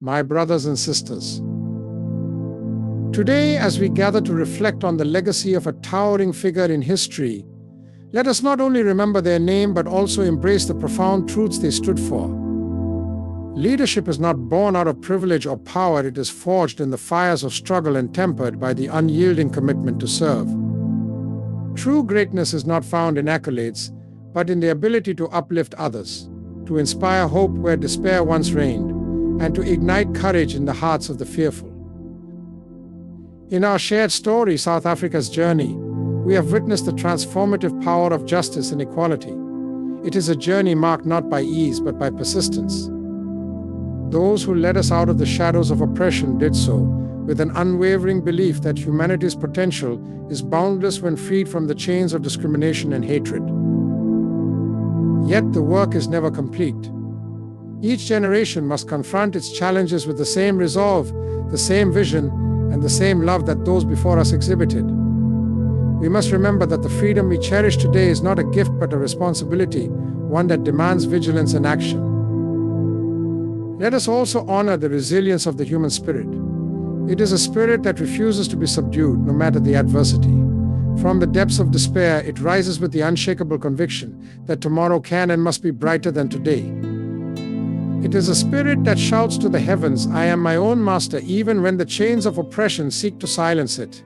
my brothers and sisters. Today, as we gather to reflect on the legacy of a towering figure in history, let us not only remember their name but also embrace the profound truths they stood for. Leadership is not born out of privilege or power, it is forged in the fires of struggle and tempered by the unyielding commitment to serve. True greatness is not found in accolades, but in the ability to uplift others, to inspire hope where despair once reigned, and to ignite courage in the hearts of the fearful. In our shared story, South Africa's journey, we have witnessed the transformative power of justice and equality. It is a journey marked not by ease but by persistence. Those who led us out of the shadows of oppression did so with an unwavering belief that humanity's potential is boundless when freed from the chains of discrimination and hatred. Yet the work is never complete. Each generation must confront its challenges with the same resolve, the same vision, and the same love that those before us exhibited. We must remember that the freedom we cherish today is not a gift but a responsibility, one that demands vigilance and action. Let us also honor the resilience of the human spirit. It is a spirit that refuses to be subdued no matter the adversity. From the depths of despair, it rises with the unshakable conviction that tomorrow can and must be brighter than today. It is a spirit that shouts to the heavens, "I am my own master," even when the chains of oppression seek to silence it.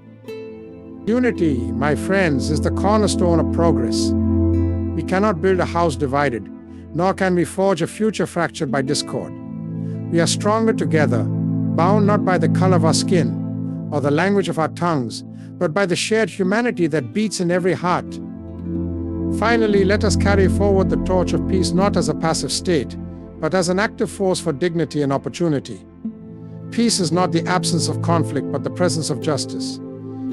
Unity, my friends, is the cornerstone of progress. We cannot build a house divided, nor can we forge a future fractured by discord. We are stronger together, bound not by the color of our skin or the language of our tongues, but by the shared humanity that beats in every heart. Finally, let us carry forward the torch of peace not as a passive state, but as an active force for dignity and opportunity. Peace is not the absence of conflict, but the presence of justice.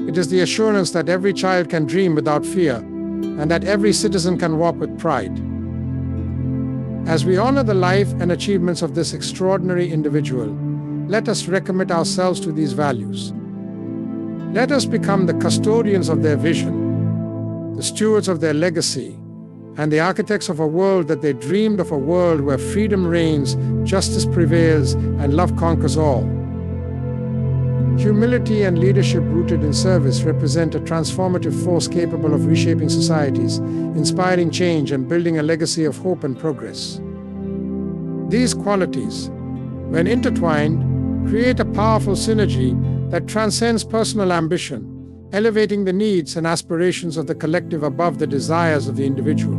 It is the assurance that every child can dream without fear, and that every citizen can walk with pride. As we honor the life and achievements of this extraordinary individual, let us recommit ourselves to these values. Let us become the custodians of their vision, the stewards of their legacy, and the architects of a world that they dreamed of, a world where freedom reigns, justice prevails, and love conquers all. Humility and leadership rooted in service represent a transformative force capable of reshaping societies, inspiring change, and building a legacy of hope and progress. These qualities, when intertwined, create a powerful synergy that transcends personal ambition, elevating the needs and aspirations of the collective above the desires of the individual.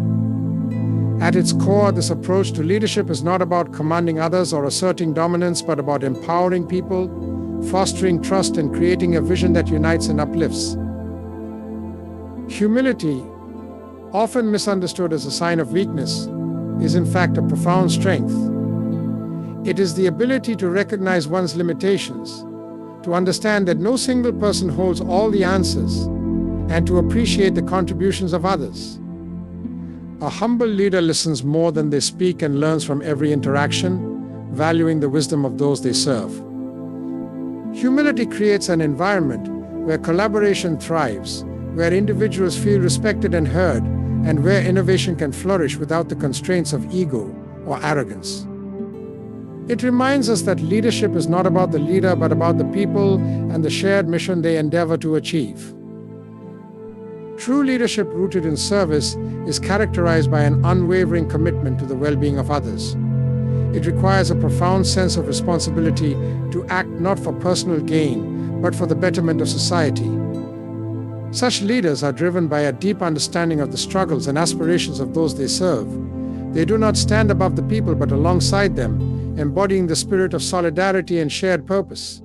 At its core, this approach to leadership is not about commanding others or asserting dominance, but about empowering people, fostering trust, and creating a vision that unites and uplifts. Humility, often misunderstood as a sign of weakness, is in fact a profound strength. It is the ability to recognize one's limitations, to understand that no single person holds all the answers, and to appreciate the contributions of others. A humble leader listens more than they speak and learns from every interaction, valuing the wisdom of those they serve. Humility creates an environment where collaboration thrives, where individuals feel respected and heard, and where innovation can flourish without the constraints of ego or arrogance. It reminds us that leadership is not about the leader, but about the people and the shared mission they endeavor to achieve. True leadership rooted in service is characterized by an unwavering commitment to the well-being of others. It requires a profound sense of responsibility to act not for personal gain, but for the betterment of society. Such leaders are driven by a deep understanding of the struggles and aspirations of those they serve. They do not stand above the people, but alongside them, embodying the spirit of solidarity and shared purpose.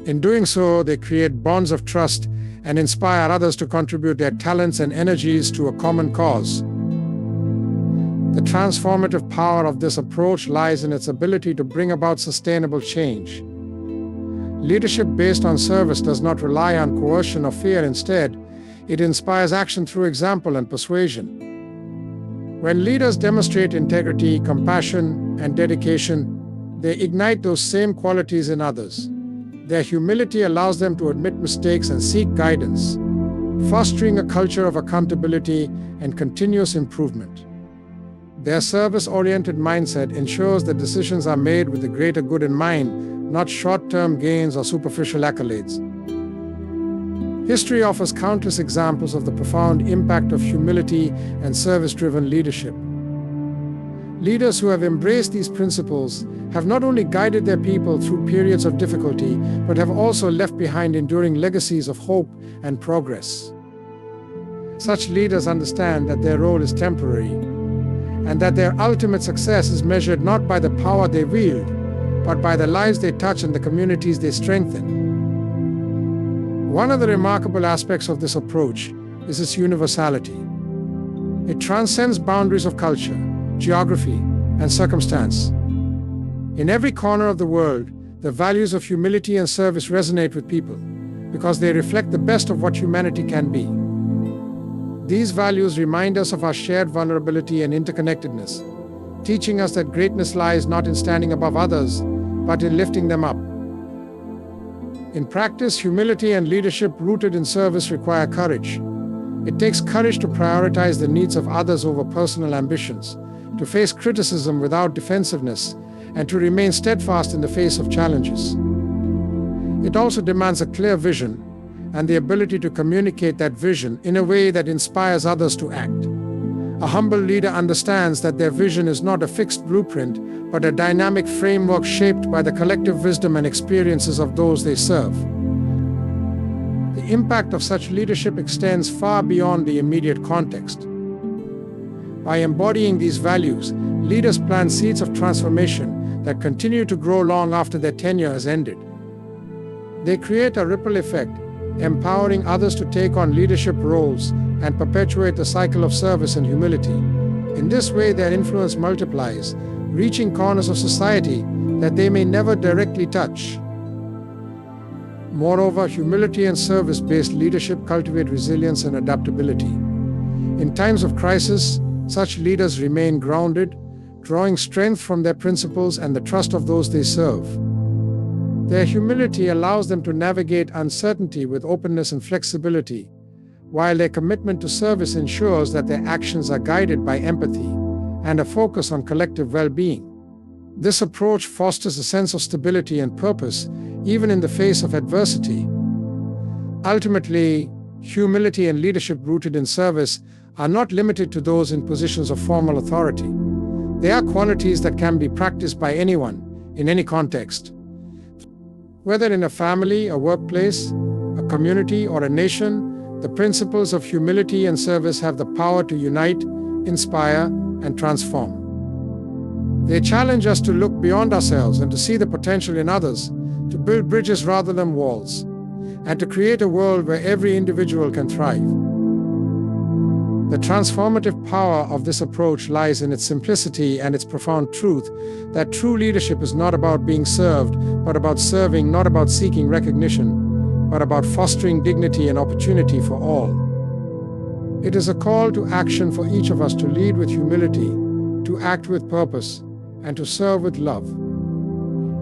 In doing so, they create bonds of trust and inspire others to contribute their talents and energies to a common cause. The transformative power of this approach lies in its ability to bring about sustainable change. Leadership based on service does not rely on coercion or fear. Instead, it inspires action through example and persuasion. When leaders demonstrate integrity, compassion, and dedication, they ignite those same qualities in others. Their humility allows them to admit mistakes and seek guidance, fostering a culture of accountability and continuous improvement. Their service-oriented mindset ensures that decisions are made with the greater good in mind, not short-term gains or superficial accolades. History offers countless examples of the profound impact of humility and service-driven leadership. Leaders who have embraced these principles have not only guided their people through periods of difficulty, but have also left behind enduring legacies of hope and progress. Such leaders understand that their role is temporary, and that their ultimate success is measured not by the power they wield, but by the lives they touch and the communities they strengthen. One of the remarkable aspects of this approach is its universality. It transcends boundaries of culture, geography, and circumstance. In every corner of the world, the values of humility and service resonate with people because they reflect the best of what humanity can be. These values remind us of our shared vulnerability and interconnectedness, teaching us that greatness lies not in standing above others, but in lifting them up. In practice, humility and leadership rooted in service require courage. It takes courage to prioritize the needs of others over personal ambitions, to face criticism without defensiveness, and to remain steadfast in the face of challenges. It also demands a clear vision and the ability to communicate that vision in a way that inspires others to act. A humble leader understands that their vision is not a fixed blueprint, but a dynamic framework shaped by the collective wisdom and experiences of those they serve. The impact of such leadership extends far beyond the immediate context. By embodying these values, leaders plant seeds of transformation that continue to grow long after their tenure has ended. They create a ripple effect, empowering others to take on leadership roles and perpetuate the cycle of service and humility. In this way, their influence multiplies, reaching corners of society that they may never directly touch. Moreover, humility and service-based leadership cultivate resilience and adaptability. In times of crisis, such leaders remain grounded, drawing strength from their principles and the trust of those they serve. Their humility allows them to navigate uncertainty with openness and flexibility, while their commitment to service ensures that their actions are guided by empathy and a focus on collective well-being. This approach fosters a sense of stability and purpose, even in the face of adversity. Ultimately, humility and leadership rooted in service are not limited to those in positions of formal authority. They are qualities that can be practiced by anyone, in any context. Whether in a family, a workplace, a community, or a nation, the principles of humility and service have the power to unite, inspire, and transform. They challenge us to look beyond ourselves and to see the potential in others, to build bridges rather than walls, and to create a world where every individual can thrive. The transformative power of this approach lies in its simplicity and its profound truth that true leadership is not about being served, but about serving, not about seeking recognition, but about fostering dignity and opportunity for all. It is a call to action for each of us to lead with humility, to act with purpose, and to serve with love.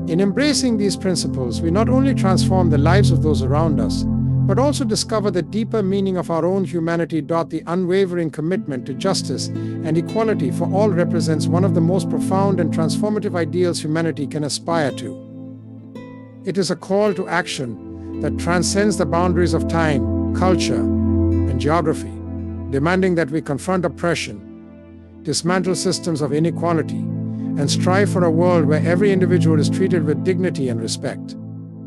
In embracing these principles, we not only transform the lives of those around us, but also discover the deeper meaning of our own humanity. The unwavering commitment to justice and equality for all represents one of the most profound and transformative ideals humanity can aspire to. It is a call to action that transcends the boundaries of time, culture, and geography, demanding that we confront oppression, dismantle systems of inequality, and strive for a world where every individual is treated with dignity and respect.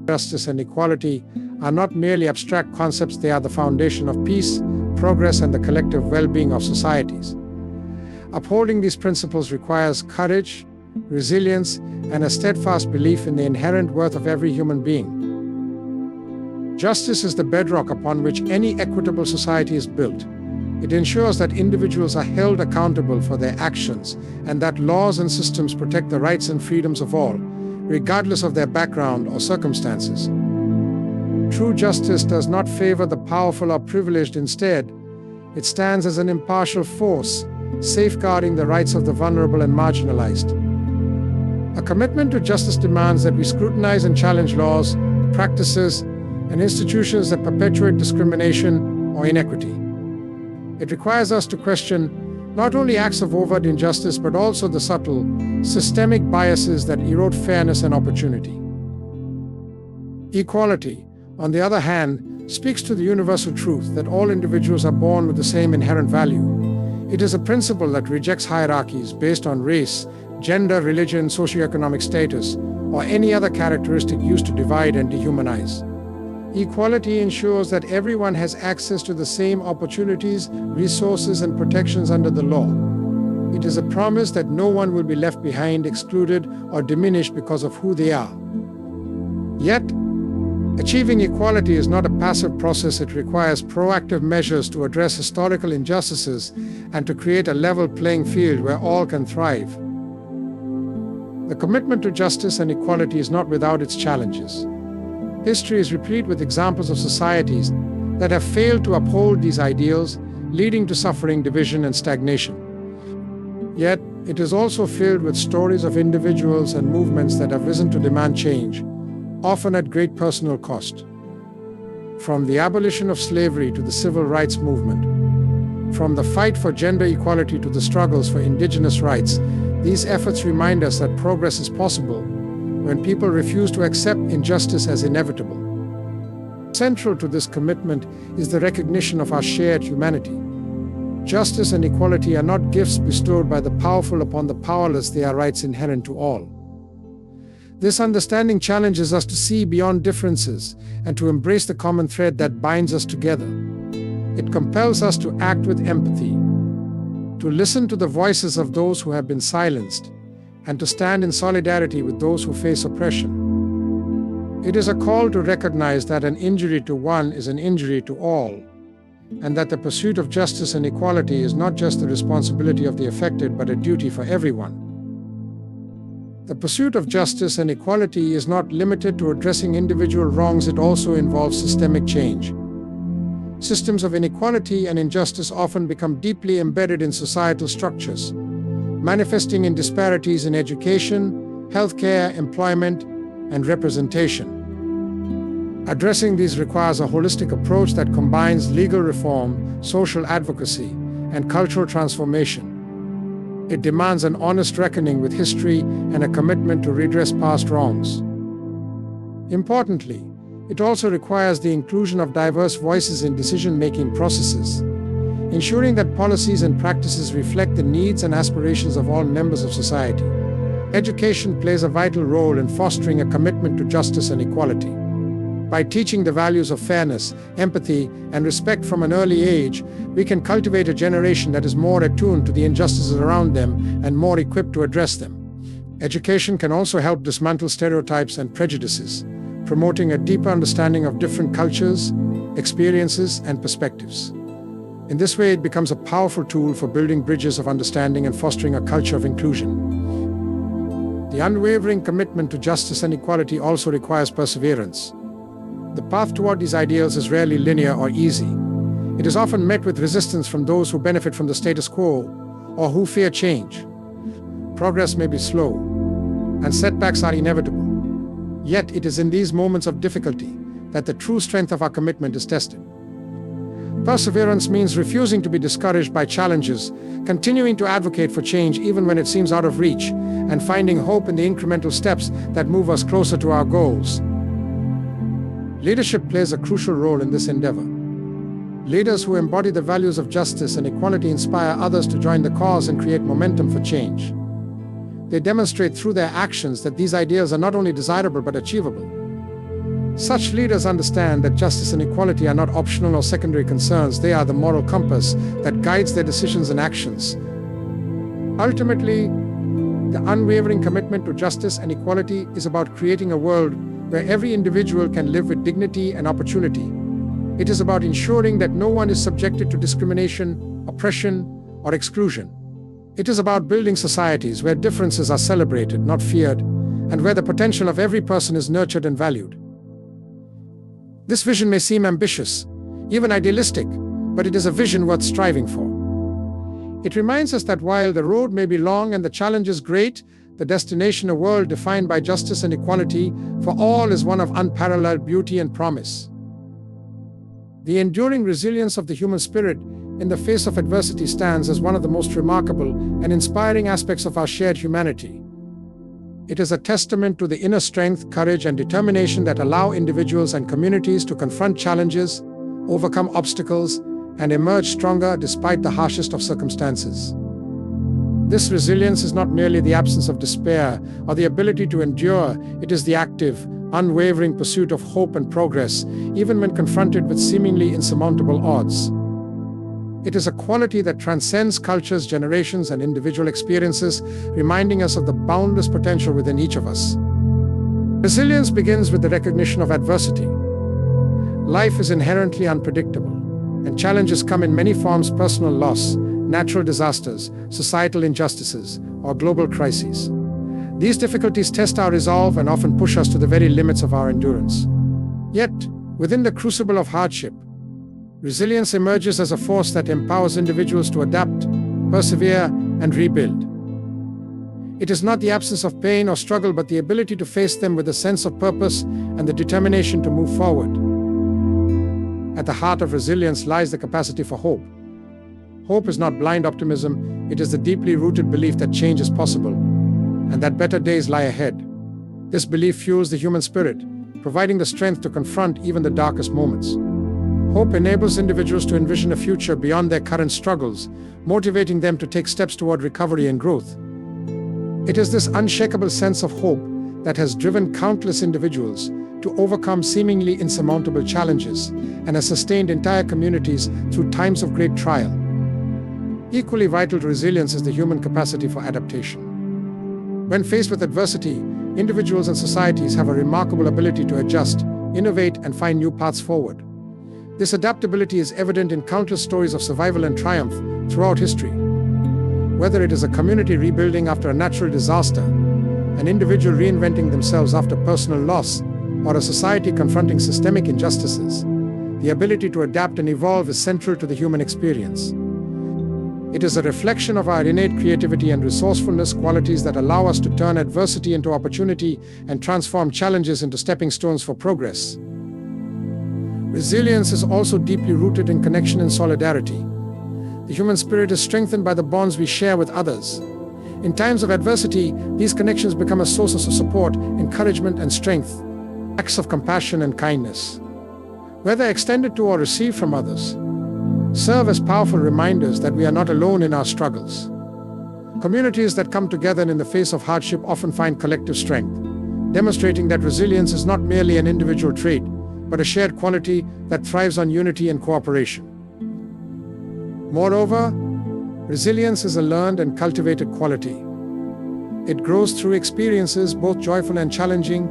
Justice and equality are not merely abstract concepts, they are the foundation of peace, progress, and the collective well-being of societies. Upholding these principles requires courage, resilience, and a steadfast belief in the inherent worth of every human being. Justice is the bedrock upon which any equitable society is built. It ensures that individuals are held accountable for their actions and that laws and systems protect the rights and freedoms of all, regardless of their background or circumstances. True justice does not favor the powerful or privileged. Instead, it stands as an impartial force, safeguarding the rights of the vulnerable and marginalized. A commitment to justice demands that we scrutinize and challenge laws, practices, and institutions that perpetuate discrimination or inequity. It requires us to question Not only acts of overt injustice, but also the subtle, systemic biases that erode fairness and opportunity. Equality, on the other hand, speaks to the universal truth that all individuals are born with the same inherent value. It is a principle that rejects hierarchies based on race, gender, religion, socioeconomic status, or any other characteristic used to divide and dehumanize. Equality ensures that everyone has access to the same opportunities, resources, and protections under the law. It is a promise that no one will be left behind, excluded, or diminished because of who they are. Yet, achieving equality is not a passive process. It requires proactive measures to address historical injustices and to create a level playing field where all can thrive. The commitment to justice and equality is not without its challenges. History is replete with examples of societies that have failed to uphold these ideals, leading to suffering, division, and stagnation. Yet, it is also filled with stories of individuals and movements that have risen to demand change, often at great personal cost. From the abolition of slavery to the civil rights movement, from the fight for gender equality to the struggles for indigenous rights, these efforts remind us that progress is possible when people refuse to accept injustice as inevitable. Central to this commitment is the recognition of our shared humanity. Justice and equality are not gifts bestowed by the powerful upon the powerless, they are rights inherent to all. This understanding challenges us to see beyond differences and to embrace the common thread that binds us together. It compels us to act with empathy, to listen to the voices of those who have been silenced, and to stand in solidarity with those who face oppression. It is a call to recognize that an injury to one is an injury to all, and that the pursuit of justice and equality is not just the responsibility of the affected, but a duty for everyone. The pursuit of justice and equality is not limited to addressing individual wrongs, it also involves systemic change. Systems of inequality and injustice often become deeply embedded in societal structures, manifesting in disparities in education, healthcare, employment, and representation. Addressing these requires a holistic approach that combines legal reform, social advocacy, and cultural transformation. It demands an honest reckoning with history and a commitment to redress past wrongs. Importantly, it also requires the inclusion of diverse voices in decision-making processes, ensuring that policies and practices reflect the needs and aspirations of all members of society. Education plays a vital role in fostering a commitment to justice and equality. By teaching the values of fairness, empathy, and respect from an early age, we can cultivate a generation that is more attuned to the injustices around them and more equipped to address them. Education can also help dismantle stereotypes and prejudices, promoting a deeper understanding of different cultures, experiences, and perspectives. In this way, it becomes a powerful tool for building bridges of understanding and fostering a culture of inclusion. The unwavering commitment to justice and equality also requires perseverance. The path toward these ideals is rarely linear or easy. It is often met with resistance from those who benefit from the status quo or who fear change. Progress may be slow, and setbacks are inevitable. Yet it is in these moments of difficulty that the true strength of our commitment is tested. Perseverance means refusing to be discouraged by challenges, continuing to advocate for change even when it seems out of reach, and finding hope in the incremental steps that move us closer to our goals. Leadership plays a crucial role in this endeavor. Leaders who embody the values of justice and equality inspire others to join the cause and create momentum for change. They demonstrate through their actions that these ideals are not only desirable but achievable. Such leaders understand that justice and equality are not optional or secondary concerns, they are the moral compass that guides their decisions and actions. Ultimately, the unwavering commitment to justice and equality is about creating a world where every individual can live with dignity and opportunity. It is about ensuring that no one is subjected to discrimination, oppression, or exclusion. It is about building societies where differences are celebrated, not feared, and where the potential of every person is nurtured and valued. This vision may seem ambitious, even idealistic, but it is a vision worth striving for. It reminds us that while the road may be long and the challenges great, the destination, a world defined by justice and equality for all, is one of unparalleled beauty and promise. The enduring resilience of the human spirit in the face of adversity stands as one of the most remarkable and inspiring aspects of our shared humanity. It is a testament to the inner strength, courage, and determination that allow individuals and communities to confront challenges, overcome obstacles, and emerge stronger despite the harshest of circumstances. This resilience is not merely the absence of despair or the ability to endure, it is the active, unwavering pursuit of hope and progress, even when confronted with seemingly insurmountable odds. It is a quality that transcends cultures, generations, and individual experiences, reminding us of the boundless potential within each of us. Resilience begins with the recognition of adversity. Life is inherently unpredictable, and challenges come in many forms: personal loss, natural disasters, societal injustices, or global crises. These difficulties test our resolve and often push us to the very limits of our endurance. Yet, within the crucible of hardship, resilience emerges as a force that empowers individuals to adapt, persevere, and rebuild. It is not the absence of pain or struggle, but the ability to face them with a sense of purpose and the determination to move forward. At the heart of resilience lies the capacity for hope. Hope is not blind optimism, it is the deeply rooted belief that change is possible and that better days lie ahead. This belief fuels the human spirit, providing the strength to confront even the darkest moments. Hope enables individuals to envision a future beyond their current struggles, motivating them to take steps toward recovery and growth. It is this unshakable sense of hope that has driven countless individuals to overcome seemingly insurmountable challenges and has sustained entire communities through times of great trial. Equally vital to resilience is the human capacity for adaptation. When faced with adversity, individuals and societies have a remarkable ability to adjust, innovate, and find new paths forward. This adaptability is evident in countless stories of survival and triumph throughout history. Whether it is a community rebuilding after a natural disaster, an individual reinventing themselves after personal loss, or a society confronting systemic injustices, the ability to adapt and evolve is central to the human experience. It is a reflection of our innate creativity and resourcefulness, qualities that allow us to turn adversity into opportunity and transform challenges into stepping stones for progress. Resilience is also deeply rooted in connection and solidarity. The human spirit is strengthened by the bonds we share with others. In times of adversity, these connections become a source of support, encouragement, and strength, acts of compassion and kindness, whether extended to or received from others, serve as powerful reminders that we are not alone in our struggles. Communities that come together in the face of hardship often find collective strength, demonstrating that resilience is not merely an individual trait, but a shared quality that thrives on unity and cooperation. Moreover, resilience is a learned and cultivated quality. It grows through experiences, both joyful and challenging,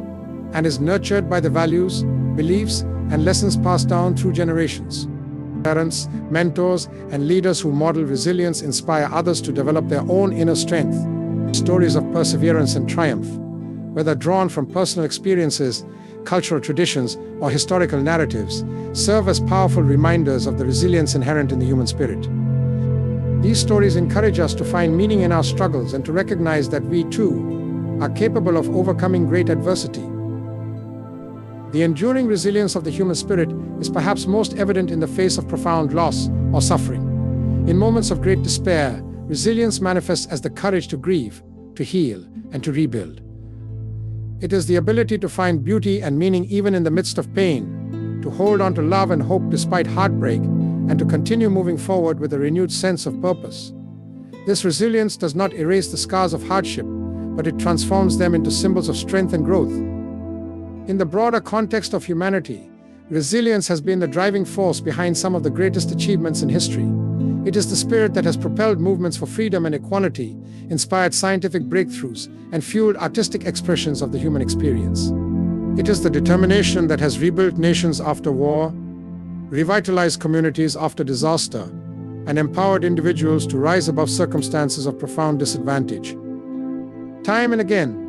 and is nurtured by the values, beliefs, and lessons passed down through generations. Parents, mentors, and leaders who model resilience inspire others to develop their own inner strength. Stories of perseverance and triumph, whether drawn from personal experiences, cultural traditions, or historical narratives, serve as powerful reminders of the resilience inherent in the human spirit. These stories encourage us to find meaning in our struggles and to recognize that we, too, are capable of overcoming great adversity. The enduring resilience of the human spirit is perhaps most evident in the face of profound loss or suffering. In moments of great despair, resilience manifests as the courage to grieve, to heal, and to rebuild. It is the ability to find beauty and meaning even in the midst of pain, to hold on to love and hope despite heartbreak, and to continue moving forward with a renewed sense of purpose. This resilience does not erase the scars of hardship, but it transforms them into symbols of strength and growth. In the broader context of humanity, resilience has been the driving force behind some of the greatest achievements in history. It is the spirit that has propelled movements for freedom and equality, inspired scientific breakthroughs, and fueled artistic expressions of the human experience. It is the determination that has rebuilt nations after war, revitalized communities after disaster, and empowered individuals to rise above circumstances of profound disadvantage. Time and again,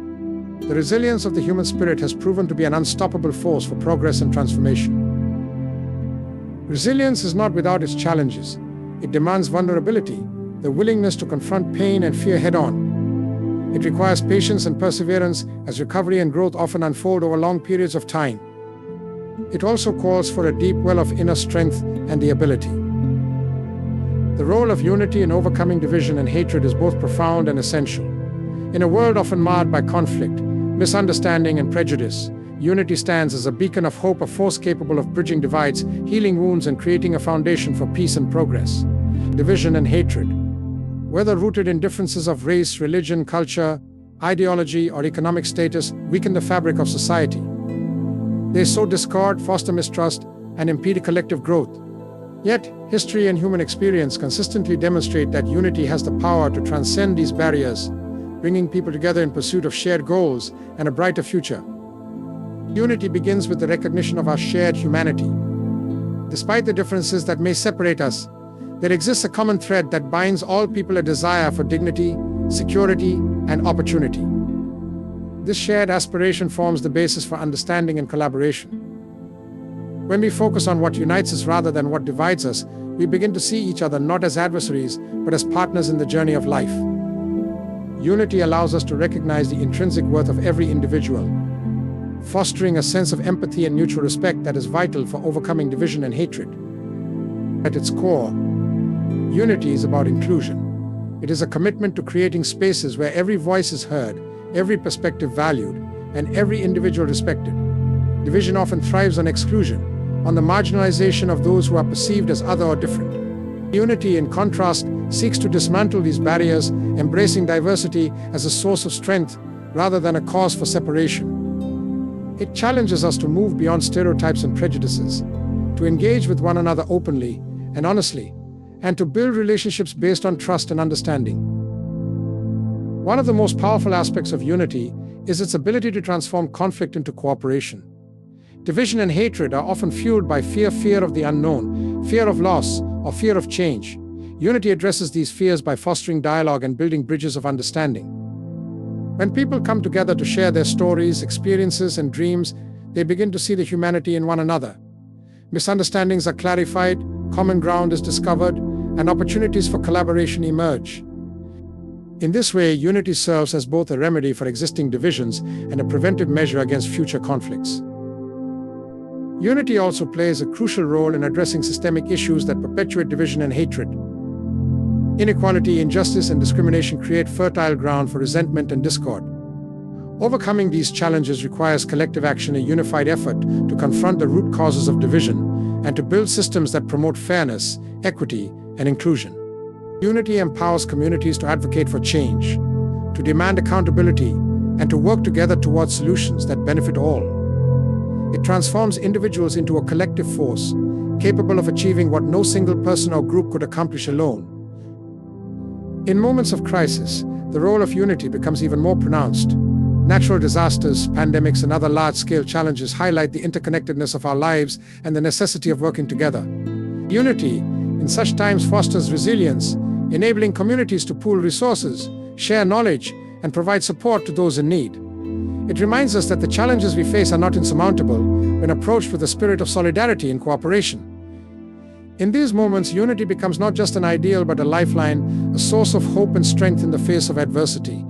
the resilience of the human spirit has proven to be an unstoppable force for progress and transformation. Resilience is not without its challenges. It demands vulnerability, the willingness to confront pain and fear head-on. It requires patience and perseverance, as recovery and growth often unfold over long periods of time. It also calls for a deep well of inner strength and the ability The role of unity in overcoming division and hatred is both profound and essential. In a world often marred by conflict, misunderstanding, and prejudice, unity stands as a beacon of hope, a force capable of bridging divides, healing wounds, and creating a foundation for peace and progress. Division and hatred, whether rooted in differences of race, religion, culture, ideology, or economic status, weaken the fabric of society. They sow discord, foster mistrust, and impede collective growth. Yet, history and human experience consistently demonstrate that unity has the power to transcend these barriers, bringing people together in pursuit of shared goals and a brighter future. Unity begins with the recognition of our shared humanity. Despite the differences that may separate us, there exists a common thread that binds all people: a desire for dignity, security, and opportunity. This shared aspiration forms the basis for understanding and collaboration. When we focus on what unites us rather than what divides us, we begin to see each other not as adversaries, but as partners in the journey of life. Unity allows us to recognize the intrinsic worth of every individual, fostering a sense of empathy and mutual respect that is vital for overcoming division and hatred. At its core, unity is about inclusion. It is a commitment to creating spaces where every voice is heard, every perspective valued, and every individual respected. Division often thrives on exclusion, on the marginalization of those who are perceived as other or different. Unity, in contrast, seeks to dismantle these barriers, embracing diversity as a source of strength rather than a cause for separation. It challenges us to move beyond stereotypes and prejudices, to engage with one another openly and honestly, and to build relationships based on trust and understanding. One of the most powerful aspects of unity is its ability to transform conflict into cooperation. Division and hatred are often fueled by fear of the unknown, fear of loss, or fear of change. Unity addresses these fears by fostering dialogue and building bridges of understanding. When people come together to share their stories, experiences, and dreams, they begin to see the humanity in one another. Misunderstandings are clarified, common ground is discovered, and opportunities for collaboration emerge. In this way, unity serves as both a remedy for existing divisions and a preventive measure against future conflicts. Unity also plays a crucial role in addressing systemic issues that perpetuate division and hatred. Inequality, injustice, and discrimination create fertile ground for resentment and discord. Overcoming these challenges requires collective action, a unified effort to confront the root causes of division and to build systems that promote fairness, equity, and inclusion. Unity empowers communities to advocate for change, to demand accountability, and to work together towards solutions that benefit all. It transforms individuals into a collective force, capable of achieving what no single person or group could accomplish alone. In moments of crisis, the role of unity becomes even more pronounced. Natural disasters, pandemics, and other large-scale challenges highlight the interconnectedness of our lives and the necessity of working together. Unity, in such times, fosters resilience, enabling communities to pool resources, share knowledge, and provide support to those in need. It reminds us that the challenges we face are not insurmountable when approached with a spirit of solidarity and cooperation. In these moments, unity becomes not just an ideal but a lifeline, a source of hope and strength in the face of adversity.